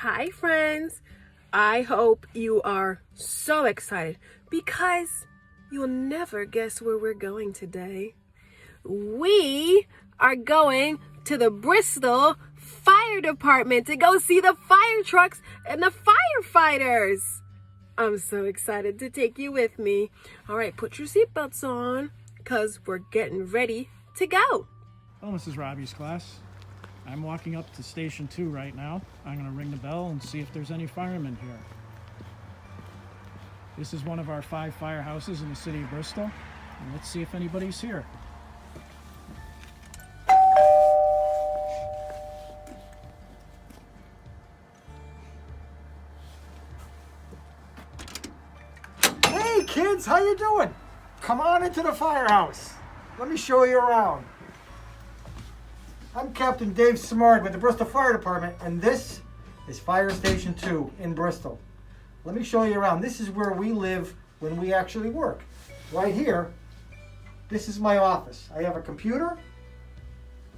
Hi friends, I hope you are so excited because you'll never guess where we're going today. We are going to the Bristol Fire Department to go see the fire trucks and the firefighters. I'm so excited to take you with me. All right, put your seatbelts on because we're getting ready to go. Hello, Mrs. Robbie's class. I'm walking up to Station 2 right now. I'm going to ring the bell and see if there's any firemen here. This is one of our 5 firehouses in the city of Bristol. And let's see if anybody's here. Hey kids, how you doing? Come on into the firehouse. Let me show you around. I'm Captain Dave Simard with the Bristol Fire Department, and this is Fire Station 2 in Bristol. Let me show you around. This is where we live when we actually work. Right here, this is my office. I have a computer.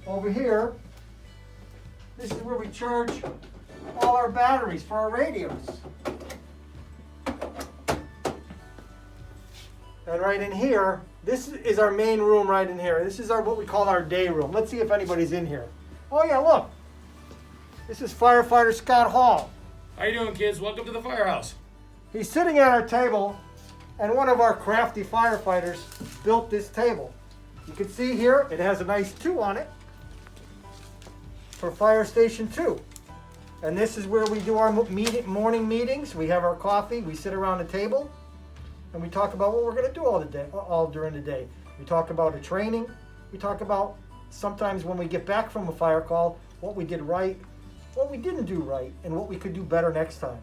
Over here, this is where we charge all our batteries for our radios. And right in here, this is our main room right in here. This is what we call our day room. Let's see if anybody's in here. Oh yeah, look. This is Firefighter Scott Hall. How you doing, kids? Welcome to the Firehouse. He's sitting at our table, and one of our crafty firefighters built this table. You can see here, it has a nice 2 on it for Fire Station 2. And this is where we do our morning meetings. We have our coffee, we sit around the table, and we talk about what we're going to do all during the day. We talk about a training. We talk about sometimes when we get back from a fire call, what we did right, what we didn't do right, and what we could do better next time.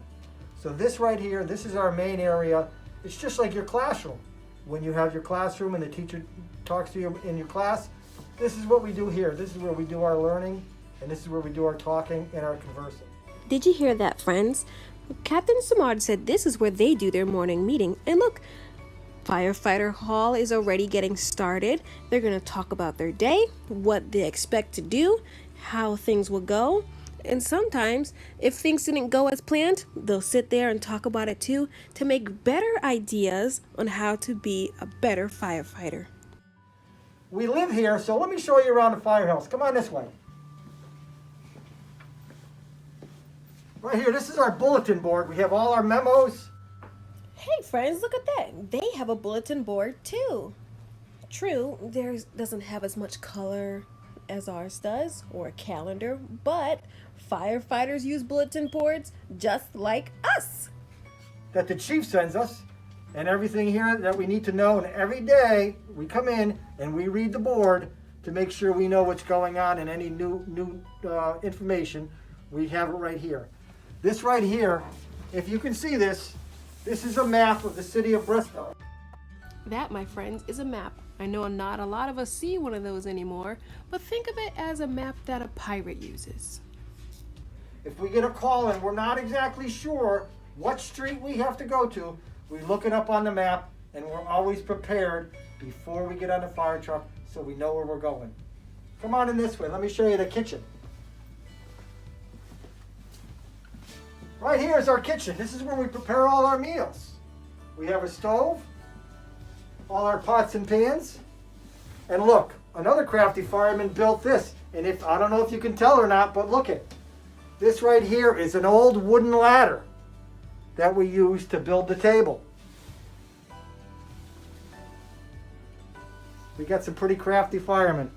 So this right here, this is our main area. It's just like your classroom. When you have your classroom and the teacher talks to you in your class, this is what we do here. This is where we do our learning, and this is where we do our talking and our conversing. Did you hear that, friends? Captain Samad said this is where they do their morning meeting. And look, Firefighter Hall is already getting started. They're going to talk about their day, what they expect to do, how things will go. And sometimes, if things didn't go as planned, they'll sit there and talk about it too to make better ideas on how to be a better firefighter. We live here, so let me show you around the firehouse. Come on this way. Right here, this is our bulletin board. We have all our memos. Hey friends, look at that. They have a bulletin board too. True, theirs doesn't have as much color as ours does, or a calendar, but firefighters use bulletin boards just like us. That the chief sends us, and everything here that we need to know. And every day we come in and we read the board to make sure we know what's going on and any new information. We have it right here. This right here, if you can see this is a map of the city of Bristol. That, my friends, is a map. I know not a lot of us see one of those anymore, but think of it as a map that a pirate uses. If we get a call and we're not exactly sure what street we have to go to, we look it up on the map, and we're always prepared before we get on the fire truck so we know where we're going. Come on in this way. Let me show you the kitchen. Right here is our kitchen. This is where we prepare all our meals. We have a stove, all our pots and pans. And look, another crafty fireman built this. And I don't know if you can tell or not, but look it. This right here is an old wooden ladder that we use to build the table. We got some pretty crafty firemen.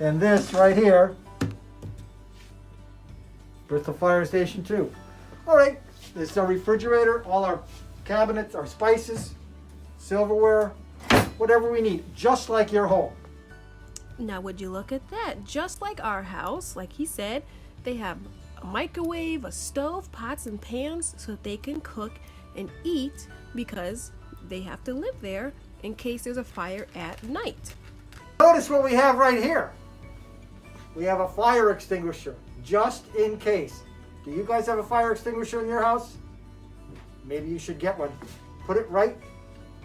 And this right here, Bristol Fire Station 2. All right, this is our refrigerator, all our cabinets, our spices, silverware, whatever we need, just like your home. Now, would you look at that? Just like our house, like he said, they have a microwave, a stove, pots and pans so that they can cook and eat because they have to live there in case there's a fire at night. Notice what we have right here. We have a fire extinguisher, just in case. Do you guys have a fire extinguisher in your house? Maybe you should get one. Put it right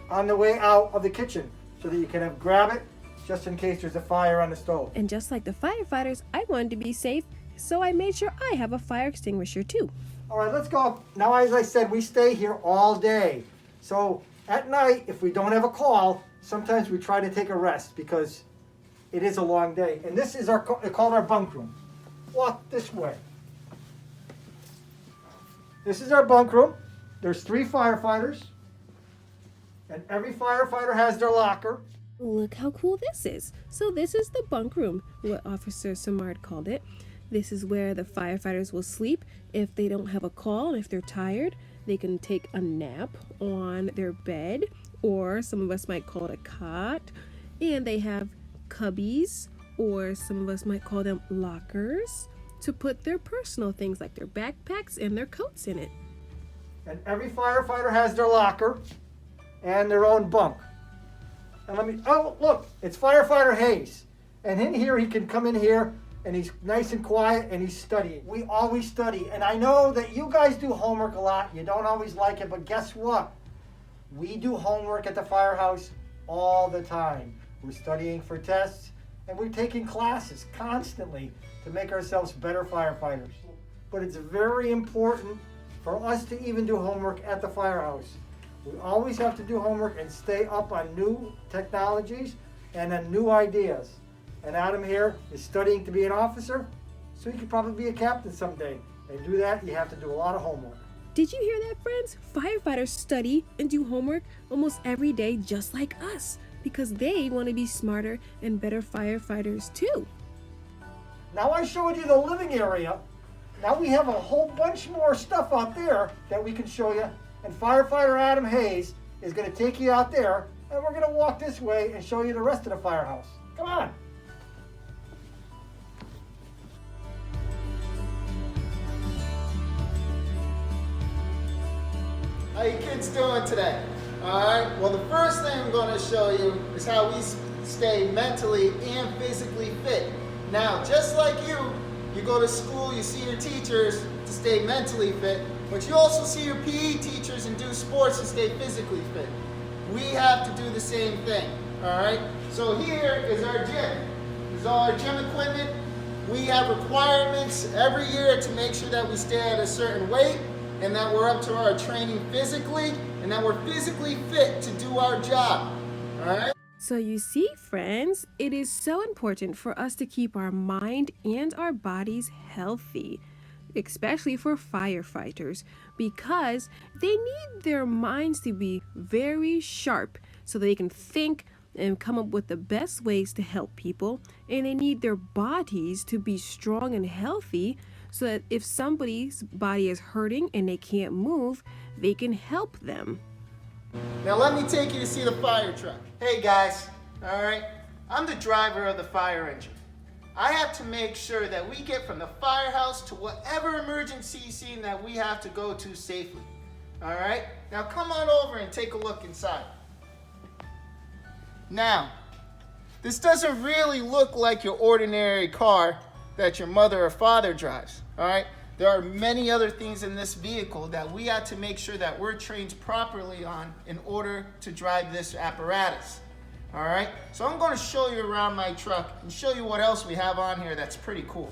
on the way out of the kitchen so that you can grab it just in case there's a fire on the stove. And just like the firefighters, I wanted to be safe So I made sure I have a fire extinguisher too. All right, let's go. Now, as I said, we stay here all day. So at night, if we don't have a call, sometimes we try to take a rest because it is a long day. And this is called our bunk room. Walk this way. This is our bunk room. There's 3 firefighters. And every firefighter has their locker. Look how cool this is. So this is the bunk room, what Officer Samard called it. This is where the firefighters will sleep if they don't have a call, and if they're tired, they can take a nap on their bed, or some of us might call it a cot. And they have cubbies, or some of us might call them lockers, to put their personal things like their backpacks and their coats in it. And every firefighter has their locker and their own bunk. And oh, look, it's Firefighter Hayes. And in here, he can come in here and he's nice and quiet and he's studying. We always study. And I know that you guys do homework a lot. You don't always like it, but guess what? We do homework at the firehouse all the time. We're studying for tests and we're taking classes constantly to make ourselves better firefighters. But it's very important for us to even do homework at the firehouse. We always have to do homework and stay up on new technologies and on new ideas. And Adam here is studying to be an officer, so he could probably be a captain someday. And to do that, you have to do a lot of homework. Did you hear that, friends? Firefighters study and do homework almost every day just like us, because they want to be smarter and better firefighters too. Now I showed you the living area. Now we have a whole bunch more stuff out there that we can show you. And Firefighter Adam Hayes is going to take you out there, and we're going to walk this way and show you the rest of the firehouse. Come on. How you kids doing today? Alright, well the first thing I'm going to show you is how we stay mentally and physically fit. Now, just like you go to school, you see your teachers to stay mentally fit, but you also see your PE teachers and do sports to stay physically fit. We have to do the same thing, alright? So here is our gym. This is all our gym equipment. We have requirements every year to make sure that we stay at a certain weight and that we're up to our training physically and that we're physically fit to do our job, alright? So you see, friends, it is so important for us to keep our mind and our bodies healthy, especially for firefighters, because they need their minds to be very sharp so they can think and come up with the best ways to help people, and they need their bodies to be strong and healthy so that if somebody's body is hurting and they can't move, they can help them. Now let me take you to see the fire truck. Hey guys, alright, I'm the driver of the fire engine. I have to make sure that we get from the firehouse to whatever emergency scene that we have to go to safely. Alright, now come on over and take a look inside. Now, this doesn't really look like your ordinary car that your mother or father drives, alright? There are many other things in this vehicle that we have to make sure that we're trained properly on in order to drive this apparatus. All right, so I'm going to show you around my truck and show you what else we have on here that's pretty cool.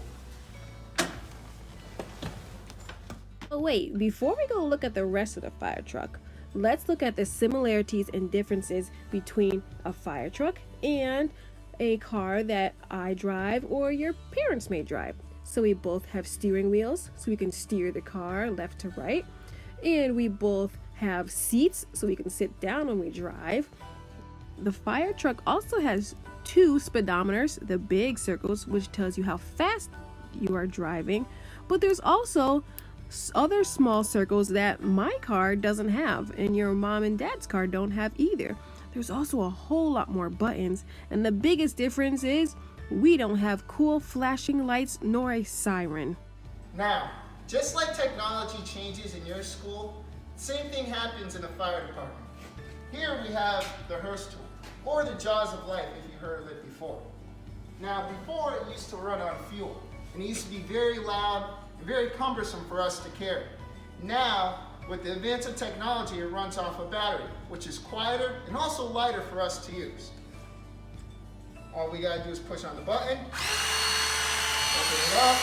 Oh wait, before we go look at the rest of the fire truck, let's look at the similarities and differences between a fire truck and a car that I drive or your parents may drive. So we both have steering wheels, so we can steer the car left to right. And we both have seats, so we can sit down when we drive. The fire truck also has 2 speedometers, the big circles, which tells you how fast you are driving. But there's also other small circles that my car doesn't have, and your mom and dad's car don't have either. There's also a whole lot more buttons, and the biggest difference is we don't have cool flashing lights nor a siren. Now, just like technology changes in your school, same thing happens in the fire department. Here we have the hearse tool, or the jaws of life if you heard of it before. Now, before it used to run on fuel, and it used to be very loud and very cumbersome for us to carry. Now, with the advance of technology, it runs off a battery, which is quieter and also lighter for us to use. All we gotta do is push on the button, open it up,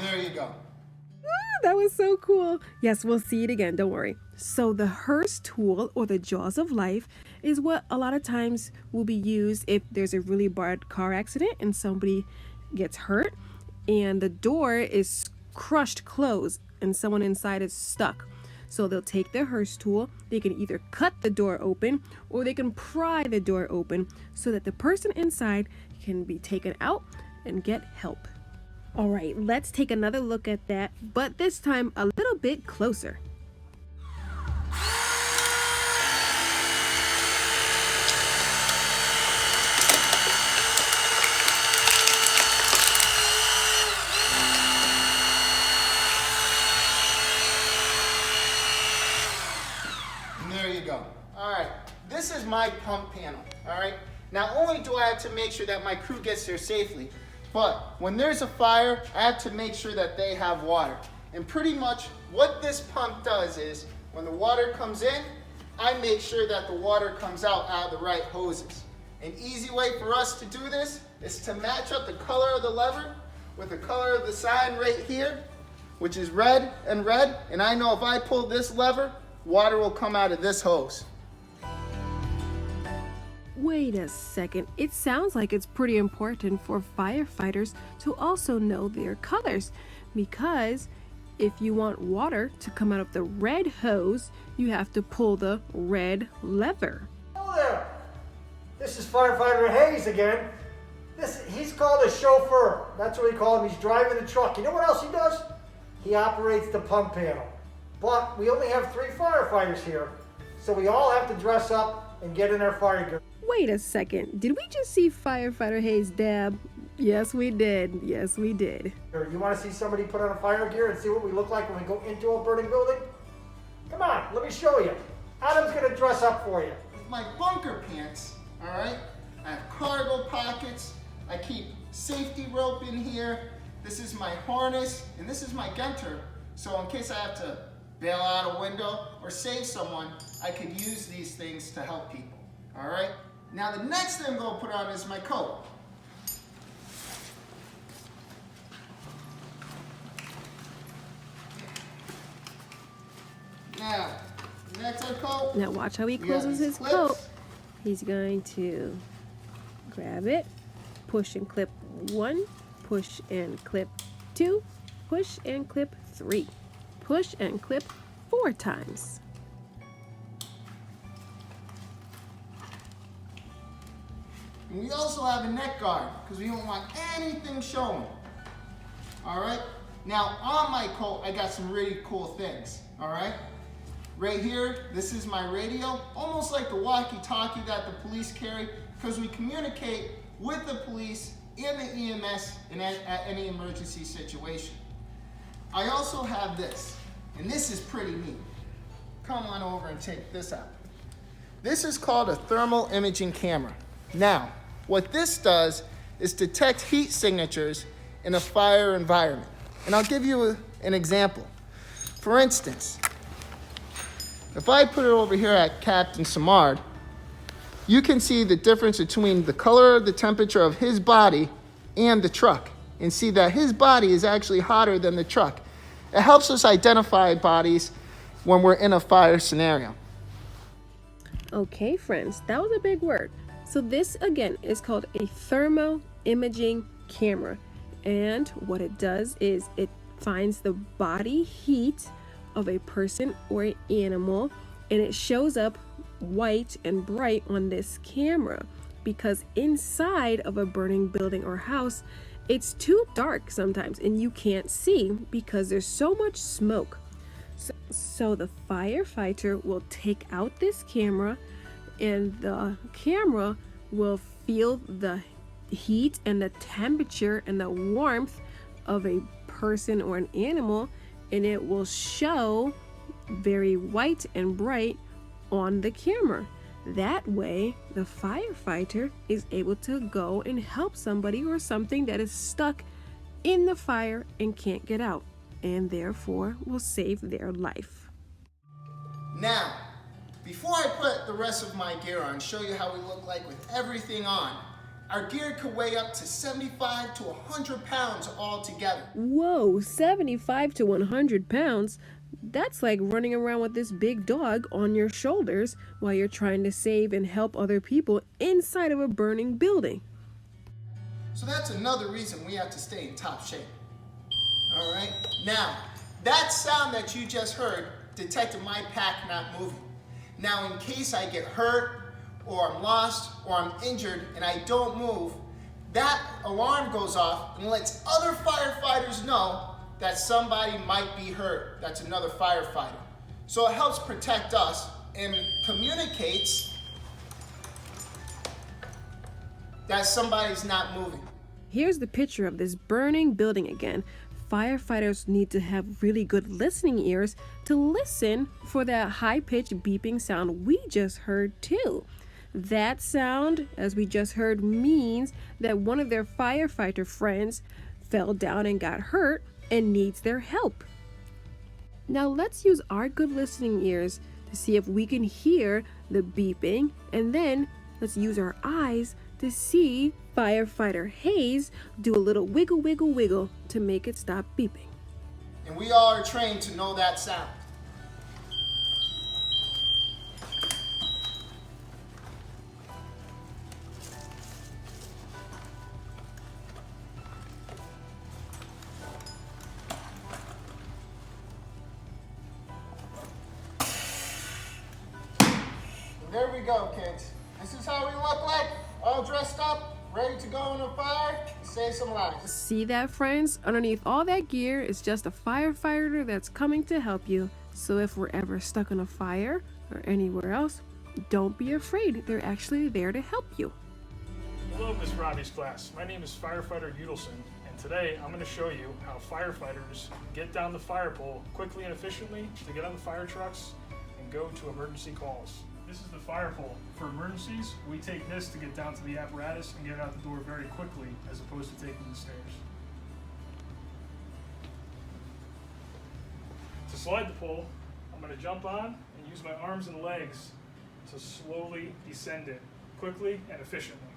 There you go. That was so cool. Yes, we'll see it again. Don't worry. So the hearse tool, or the jaws of life, is what a lot of times will be used if there's a really bad car accident and somebody gets hurt and the door is crushed closed and someone inside is stuck. So they'll take their hearse tool. They can either cut the door open or they can pry the door open so that the person inside can be taken out and get help. All right, let's take another look at that, but this time a little bit closer. And there you go. All right, this is my pump panel, all right? Not only do I have to make sure that my crew gets there safely, but when there's a fire, I have to make sure that they have water. And pretty much what this pump does is, when the water comes in, I make sure that the water comes out of the right hoses. An easy way for us to do this is to match up the color of the lever with the color of the sign right here, which is red and red. And I know if I pull this lever, water will come out of this hose. Wait a second. It sounds like it's pretty important for firefighters to also know their colors, because if you want water to come out of the red hose, you have to pull the red lever. Hello there. This is Firefighter Hayes again. He's called a chauffeur. That's what we call him. He's driving the truck. You know what else he does? He operates the pump panel. But we only have 3 firefighters here, so we all have to dress up and get in our fire gear. Wait a second. Did we just see Firefighter Hayes dab? Yes, we did. Yes, we did. You want to see somebody put on a fire gear and see what we look like when we go into a burning building? Come on, let me show you. Adam's going to dress up for you. With my bunker pants, all right, I have cargo pockets. I keep safety rope in here. This is my harness, and this is my Genter. So in case I have to bail out a window or save someone, I could use these things to help people, all right? Now the next thing I'm going to put on is my coat. Now, next our coat. Now watch how he We got closes these his clips. coat. He's going to grab it, push and clip 1, push and clip 2, push and clip 3, push and clip 4 times. And we also have a neck guard because we don't want anything showing. All right? Now on my coat, I got some really cool things. All right? Right here, this is my radio, almost like the walkie-talkie that the police carry, because we communicate with the police and the EMS at any emergency situation. I also have this, and this is pretty neat. Come on over and take this out. This is called a thermal imaging camera. Now, what this does is detect heat signatures in a fire environment. And I'll give you an example. For instance, if I put it over here at Captain Samard, you can see the difference between the color, the temperature of his body and the truck, and see that his body is actually hotter than the truck. It helps us identify bodies when we're in a fire scenario. Okay, friends, that was a big word. So this, again, is called a thermal imaging camera. And what it does is it finds the body heat of a person or an animal, and it shows up white and bright on this camera, because inside of a burning building or house, it's too dark sometimes and you can't see because there's so much smoke. So the firefighter will take out this camera, and the camera will feel the heat and the temperature and the warmth of a person or an animal, and it will show very white and bright on the camera. That way, the firefighter is able to go and help somebody or something that is stuck in the fire and can't get out, and therefore will save their life. Now, before I put the rest of my gear on, show you how we look like with everything on, Our gear could weigh up to 75 to 100 pounds altogether. Whoa, 75 to 100 pounds? That's like running around with this big dog on your shoulders while you're trying to save and help other people inside of a burning building. So that's another reason we have to stay in top shape. All right? Now, that sound that you just heard detected my pack not moving. Now, in case I get hurt, or I'm lost, or I'm injured, and I don't move, that alarm goes off and lets other firefighters know that somebody might be hurt. That's another firefighter. So it helps protect us and communicates that somebody's not moving. Here's the picture of this burning building again. Firefighters need to have really good listening ears to listen for that high-pitched beeping sound we just heard too. That sound, as we just heard, means that one of their firefighter friends fell down and got hurt and needs their help. Now let's use our good listening ears to see if we can hear the beeping, and then let's use our eyes to see firefighter Hayes do a little wiggle, wiggle, wiggle to make it stop beeping. And we all are trained to know that sound. There we go, kids. This is how we look like, all dressed up, ready to go in a fire and save some lives. See that, friends? Underneath all that gear is just a firefighter that's coming to help you. So if we're ever stuck in a fire or anywhere else, don't be afraid. They're actually there to help you. Hello, Miss Robbie's class. My name is Firefighter Udelson, and today I'm going to show you how firefighters get down the fire pole quickly and efficiently to get on the fire trucks and go to emergency calls. This is the fire pole. For emergencies, we take this to get down to the apparatus and get out the door very quickly, as opposed to taking the stairs. To slide the pole, I'm going to jump on and use my arms and legs to slowly descend it, quickly and efficiently.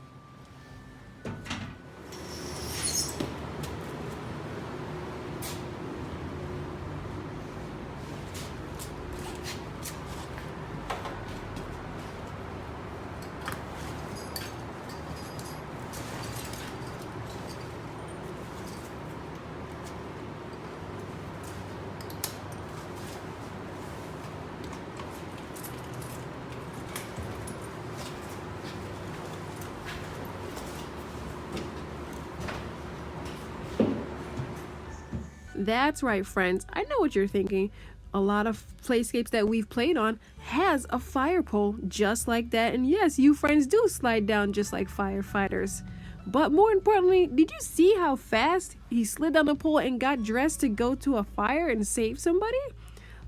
That's right, friends. I know what you're thinking. A lot of playscapes that we've played on has a fire pole just like that. And yes, you friends do slide down just like firefighters. But more importantly, did you see how fast he slid down the pole and got dressed to go to a fire and save somebody?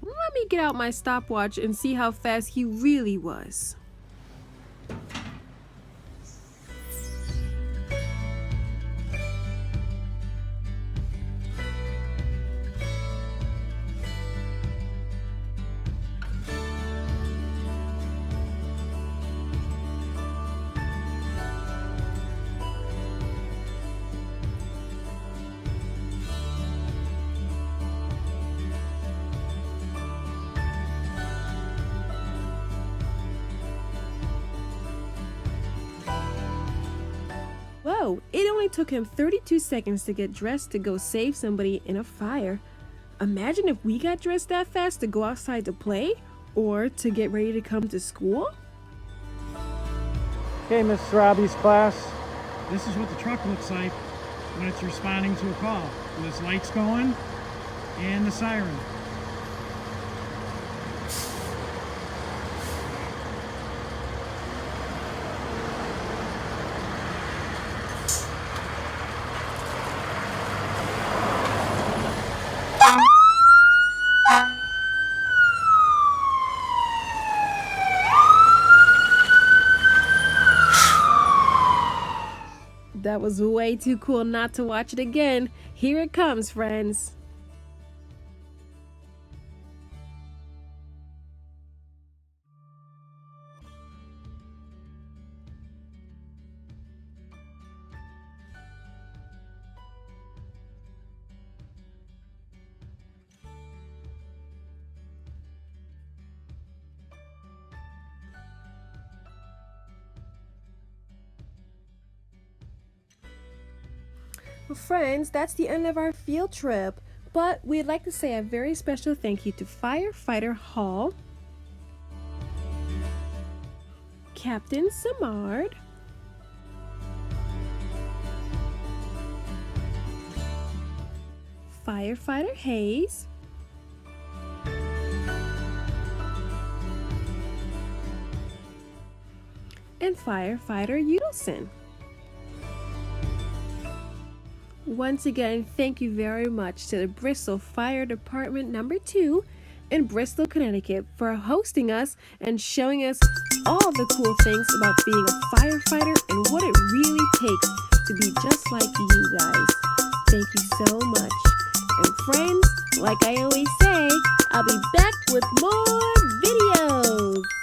Let me get out my stopwatch and see how fast he really was. Whoa, it only took him 32 seconds to get dressed to go save somebody in a fire. Imagine if we got dressed that fast to go outside to play or to get ready to come to school. Okay, Miss Robbie's class. This is what the truck looks like when it's responding to a call. With its lights going and the siren. That was way too cool not to watch it again. Here it comes, friends. Well, friends, that's the end of our field trip. But we'd like to say a very special thank you to Firefighter Hall, Captain Samard, Firefighter Hayes, and Firefighter Udelson. Once again, thank you very much to the Bristol Fire Department number 2 in Bristol, Connecticut for hosting us and showing us all the cool things about being a firefighter and what it really takes to be just like you guys. Thank you so much. And friends, like I always say, I'll be back with more videos.